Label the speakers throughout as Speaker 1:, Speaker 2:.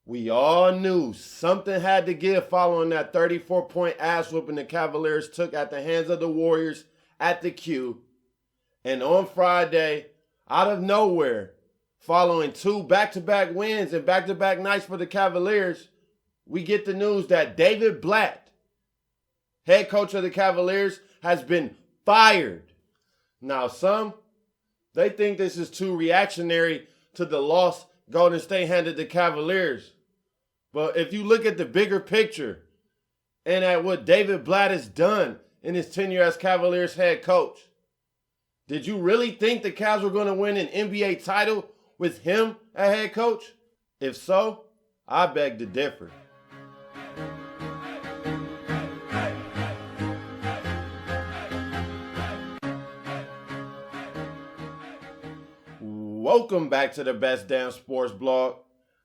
Speaker 1: We all knew something had to give following that 34-point ass whooping the Cavaliers took at the hands of the Warriors at the Q. And on Friday, out of nowhere, following two back-to-back wins and back-to-back nights for the Cavaliers, we get the news that David Blatt, head coach of the Cavaliers, has been fired. Now, some, they think this is too reactionary to the loss Golden State handed the Cavaliers. But if you look at the bigger picture and at what David Blatt has done in his tenure as Cavaliers head coach, did you really think the Cavs were going to win an NBA title with him as head coach? If so, I beg to differ. Welcome back to the Best Damn Sports Blog.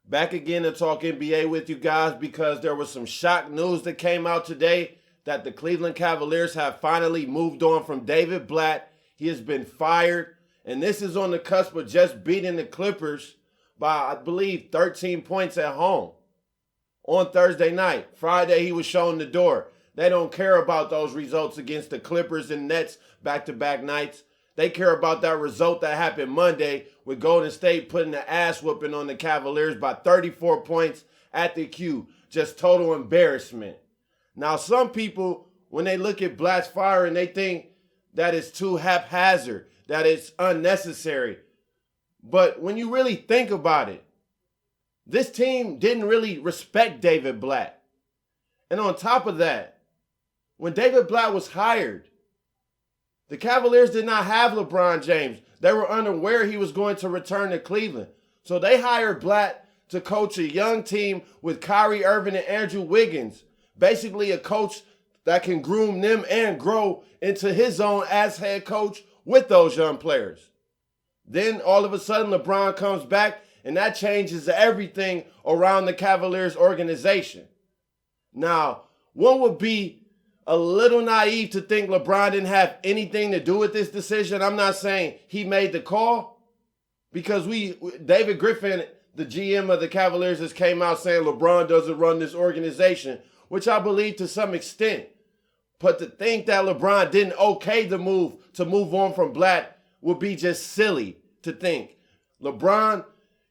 Speaker 1: Back again to talk NBA with you guys because there was some shock news that came out today that the Cleveland Cavaliers have finally moved on from David Blatt. He has been fired, and this is on the cusp of just beating the Clippers by, I believe, 13 points at home on Thursday night. Friday, he was shown the door. They don't care about those results against the Clippers and Nets back-to-back nights. They care about that result that happened Monday with Golden State putting the ass whooping on the Cavaliers by 34 points at the Q. Just total embarrassment. Now, some people, when they look at Blatt's firing, they think that it's too haphazard, that it's unnecessary. But when you really think about it, this team didn't really respect David Blatt. And on top of that, when David Blatt was hired, the Cavaliers did not have LeBron James. They were unaware he was going to return to Cleveland. So they hired Blatt to coach a young team with Kyrie Irving and Andrew Wiggins. Basically a coach that can groom them and grow into his own as head coach with those young players. Then all of a sudden LeBron comes back and that changes everything around the Cavaliers organization. Now, one would be a little naive to think LeBron didn't have anything to do with this decision. I'm not saying he made the call because David Griffin, the GM of the Cavaliers, just came out saying LeBron doesn't run this organization, which I believe to some extent. But to think that LeBron didn't okay the move to move on from Blatt would be just silly to think. LeBron,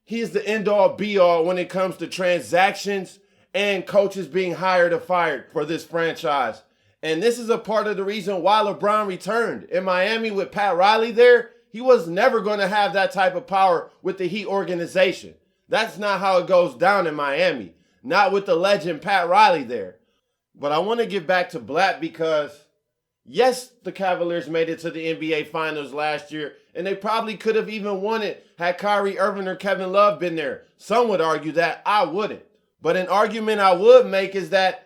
Speaker 1: he is the end-all be-all when it comes to transactions and coaches being hired or fired for this franchise. And this is a part of the reason why LeBron returned. In Miami with Pat Riley there, he was never going to have that type of power with the Heat organization. That's not how it goes down in Miami. Not with the legend Pat Riley there. But I want to get back to Blatt because, yes, the Cavaliers made it to the NBA Finals last year, and they probably could have even won it had Kyrie Irving or Kevin Love been there. Some would argue that. I wouldn't. But an argument I would make is that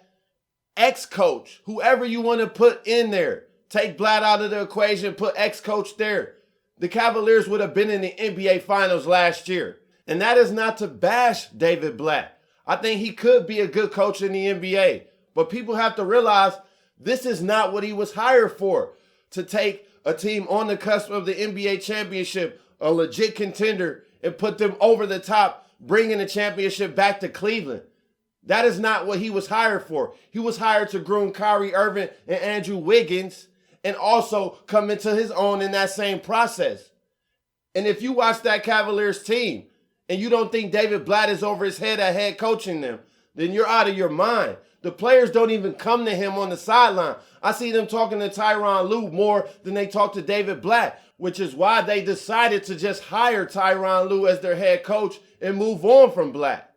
Speaker 1: ex-coach, whoever you want to put in there, take Blatt out of the equation, put ex-coach there. The Cavaliers would have been in the NBA Finals last year. And that is not to bash David Blatt. I think he could be a good coach in the NBA. But people have to realize this is not what he was hired for. To take a team on the cusp of the NBA championship, a legit contender, and put them over the top, bringing the championship back to Cleveland. That is not what he was hired for. He was hired to groom Kyrie Irving and Andrew Wiggins and also come into his own in that same process. And if you watch that Cavaliers team and you don't think David Blatt is over his head at head coaching them, then you're out of your mind. The players don't even come to him on the sideline. I see them talking to Tyronn Lue more than they talk to David Blatt, which is why they decided to just hire Tyronn Lue as their head coach and move on from Blatt.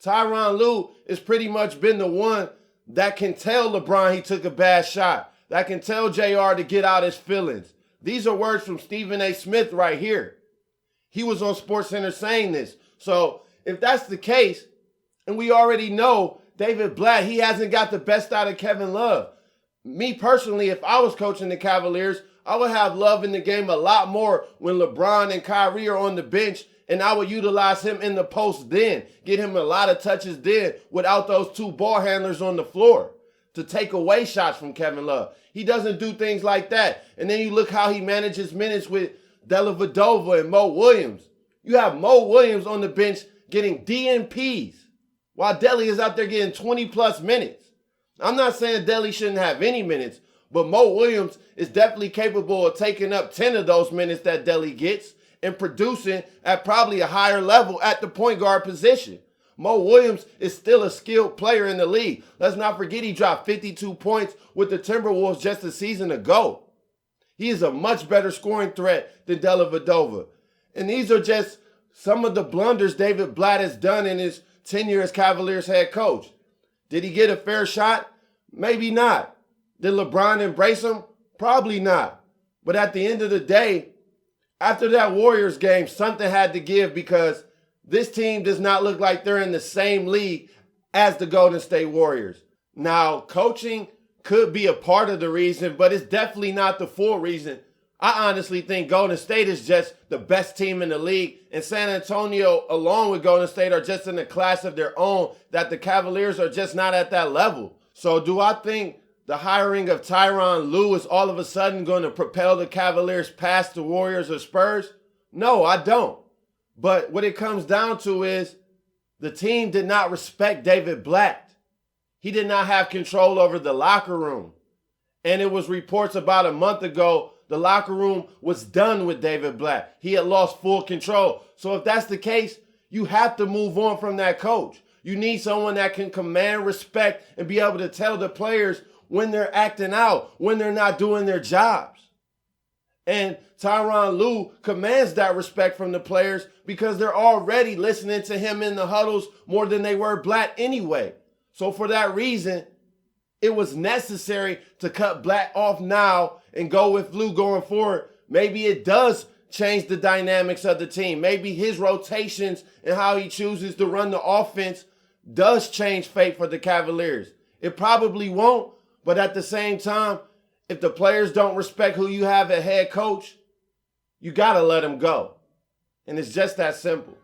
Speaker 1: Tyronn Lue has pretty much been the one that can tell LeBron he took a bad shot, that can tell JR to get out his feelings. These are words from Stephen A. Smith right here. He was on SportsCenter saying this. So if that's the case, and we already know David Blatt, he hasn't got the best out of Kevin Love. Me personally, if I was coaching the Cavaliers, I would have Love in the game a lot more when LeBron and Kyrie are on the bench, and I would utilize him in the post then, get him a lot of touches then without those two ball handlers on the floor to take away shots from Kevin Love. He doesn't do things like that. And then you look how he manages minutes with Dellavedova and Mo Williams. You have Mo Williams on the bench getting DNPs. while Delly is out there getting 20-plus minutes. I'm not saying Delly shouldn't have any minutes, but Mo Williams is definitely capable of taking up 10 of those minutes that Delly gets and producing at probably a higher level at the point guard position. Mo Williams is still a skilled player in the league. Let's not forget he dropped 52 points with the Timberwolves just a season ago. He is a much better scoring threat than Dellavedova. And these are just some of the blunders David Blatt has done in his tenure as Cavaliers head coach. Did he get a fair shot? Maybe not. Did LeBron embrace him? Probably not. But at the end of the day, after that Warriors game, something had to give because this team does not look like they're in the same league as the Golden State Warriors. Now, coaching could be a part of the reason, but it's definitely not the full reason. I honestly think Golden State is just the best team in the league, and San Antonio, along with Golden State, are just in a class of their own that the Cavaliers are just not at that level. So do I think the hiring of Tyronn Lue is all of a sudden going to propel the Cavaliers past the Warriors or Spurs? No, I don't. But what it comes down to is the team did not respect David Blatt. He did not have control over the locker room. And it was reports about a month ago the locker room was done with David Blatt. He had lost full control. So if that's the case, you have to move on from that coach. You need someone that can command respect and be able to tell the players when they're acting out, when they're not doing their jobs. And Tyronn Lue commands that respect from the players because they're already listening to him in the huddles more than they were Blatt anyway. So for that reason, it was necessary to cut Blatt off now and go with Lue going forward. Maybe it does change the dynamics of the team. Maybe his rotations and how he chooses to run the offense does change fate for the Cavaliers. It probably won't, but at the same time, if the players don't respect who you have as head coach, you got to let them go. And it's just that simple.